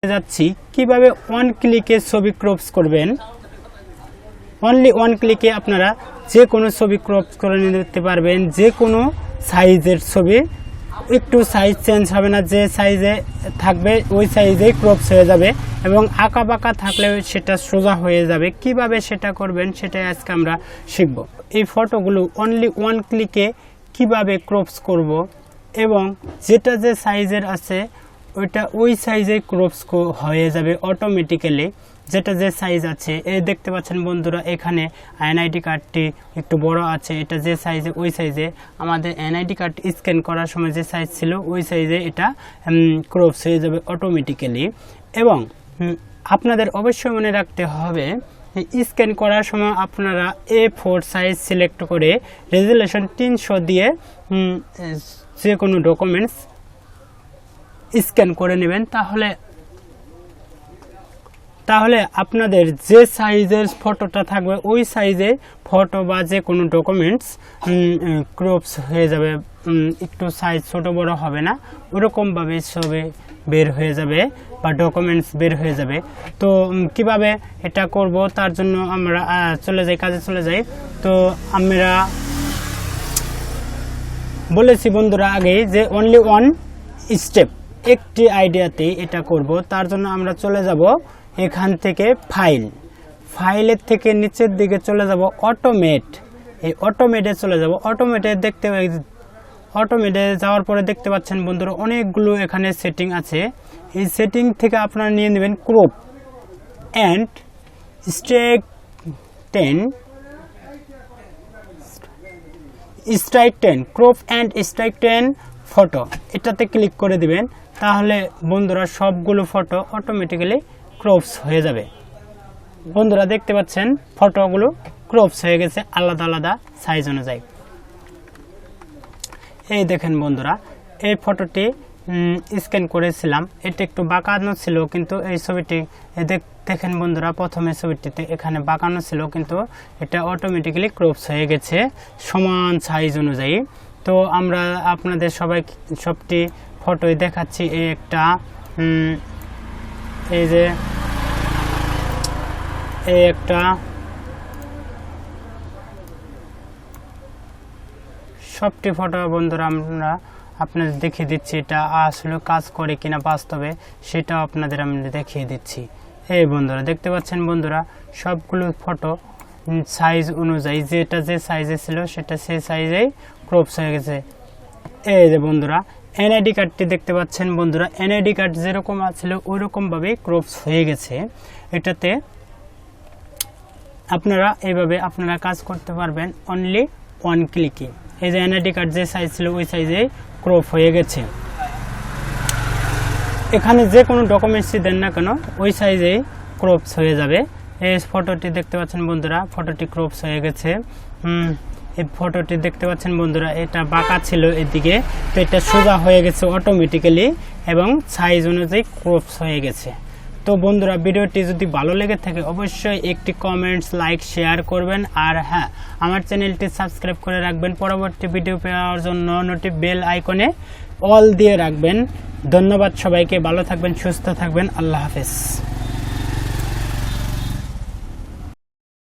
যাচ্ছি কিভাবে ওয়ান ক্লিকে ছবি ক্রপস করবেন। অনলি ওয়ান ক্লিকে আপনারা যে কোনো ছবি ক্রপস করে নিতে পারবেন, যে কোনো সাইজের ছবি। একটু সাইজ চেঞ্জ হবে না, যে সাইজে থাকবে ওই সাইজেই ক্রপস হয়ে যাবে এবং আঁকা বাঁকা থাকলেও সেটা সোজা হয়ে যাবে। কিভাবে সেটা করবেন সেটাই আজকে আমরা শিখব। এই ফটোগুলো অনলি ওয়ান ক্লিকে কিভাবে ক্রপস করব এবং যেটা যে সাইজের আছে ওইটা ওই সাইজে ক্রপস হয়ে যাবে অটোমেটিক্যালি। যেটা যে সাইজ আছে এই দেখতে পাচ্ছেন বন্ধুরা, এখানে এনআইডি কার্ডটি একটু বড় আছে, এটা যে সাইজে ওই সাইজে আমাদের এনআইডি কার্ড স্ক্যান করার সময় যে সাইজ ছিল ওই সাইজে এটা ক্রপস হয়ে যাবে অটোমেটিক্যালি। এবং আপনাদের অবশ্যই মনে রাখতে হবে স্ক্যান করার সময় আপনারা A4 সাইজ সিলেক্ট করে রেজুলেশন 300 দিয়ে যে কোনো ডকুমেন্টস স্ক্যান করে নেবেন। তাহলে আপনাদের যে সাইজের ফটোটা থাকবে ওই সাইজে ফটো বা যে কোনো ডকুমেন্টস ক্রপস হয়ে যাবে, একটু সাইজ ছোট বড় হবে না, ওরকমভাবে ছবি বের হয়ে যাবে বা ডকুমেন্টস বের হয়ে যাবে। তো কিভাবে এটা করব তার জন্য আমরা কাজে চলে যাই। তো আমরা বলেছি বন্ধুরা আগেই যে অনলি ওয়ান স্টেপ, একটি আইডিয়াতেই এটা করব। তার জন্য আমরা চলে যাব এখান থেকে ফাইলের থেকে নিচের দিকে চলে যাব অটোমেট। এই অটোমেটে চলে যাব। অটোমেটে যাওয়ার পরে দেখতে পাচ্ছেন বন্ধুরা অনেকগুলো এখানে সেটিং আছে। এই সেটিং থেকে আপনারা নিয়ে নেবেন crop and strike 10 crop and strike 10 photo, এটাতে ক্লিক করে দিবেন। তাহলে বন্ধুরা সবগুলো ফটো অটোমেটিক্যালি ক্রপস হয়ে যাবে। বন্ধুরা দেখতে পাচ্ছেন ফটোগুলো ক্রপস হয়ে গেছে আলাদা আলাদা সাইজ অনুযায়ী। এই দেখেন বন্ধুরা, এই ফটোটি স্ক্যান করেছিলাম, এটা একটু বাঁকানো ছিল, কিন্তু এই ছবিটি দেখেন বন্ধুরা প্রথমে ছবিটিতে এখানে বাঁকানো ছিল, কিন্তু এটা অটোমেটিক্যালি ক্রপস হয়ে গেছে সমান সাইজ অনুযায়ী। তো আমরা আপনাদের সবটি ফটোই দেখাচ্ছি। এই একটা সবটি ফটো বন্ধুরা আমরা আপনাদের দেখিয়ে দিচ্ছি, এটা আসলে কাজ করে কিনা বাস্তবে সেটা আপনাদের আমি দেখিয়ে দিচ্ছি। এই বন্ধুরা দেখতে পাচ্ছেন বন্ধুরা সবগুলো ফটো সাইজ অনুযায়ী যেটা যে সাইজে ছিল সেটা সেই সাইজেই ক্রপস হয়ে গেছে। এই যে বন্ধুরা এনআইডি কার্ডটি দেখতে পাচ্ছেন বন্ধুরা, এনআইডি কার্ড যেরকম ছিল ওই রকমভাবেই ক্রপস হয়ে গেছে। এটাতে এইভাবে আপনারা কাজ করতে পারবেন অনলি ওয়ান ক্লিকে। এই যে এনআইডি কার্ড যে সাইজ ছিল ওই সাইজেই ক্রপ হয়ে গেছে। এখানে যে কোনো ডকুমেন্টসই দেন না কেন ওই সাইজেই ক্রপস হয়ে যাবে। এই ফটোটি দেখতে পাচ্ছেন বন্ধুরা, ফটোটি ক্রপস হয়ে গেছে। এই ফটোটি দেখতে পাচ্ছেন বন্ধুরা, এটা বাঁকা ছিল এদিকে, তো এটা সোজা হয়ে গেছে অটোমেটিক্যালি এবং সাইজ অনুযায়ী ক্রপস হয়ে গেছে। তো বন্ধুরা ভিডিওটি যদি ভালো লেগে থাকে অবশ্যই একটি কমেন্টস, লাইক, শেয়ার করবেন। আর হ্যাঁ, আমার চ্যানেলটি সাবস্ক্রাইব করে রাখবেন পরবর্তী ভিডিও পাওয়ার জন্য। বেল আইকনে অল দিয়ে রাখবেন। ধন্যবাদ সবাইকে, ভালো থাকবেন, সুস্থ থাকবেন, আল্লাহ হাফেজ।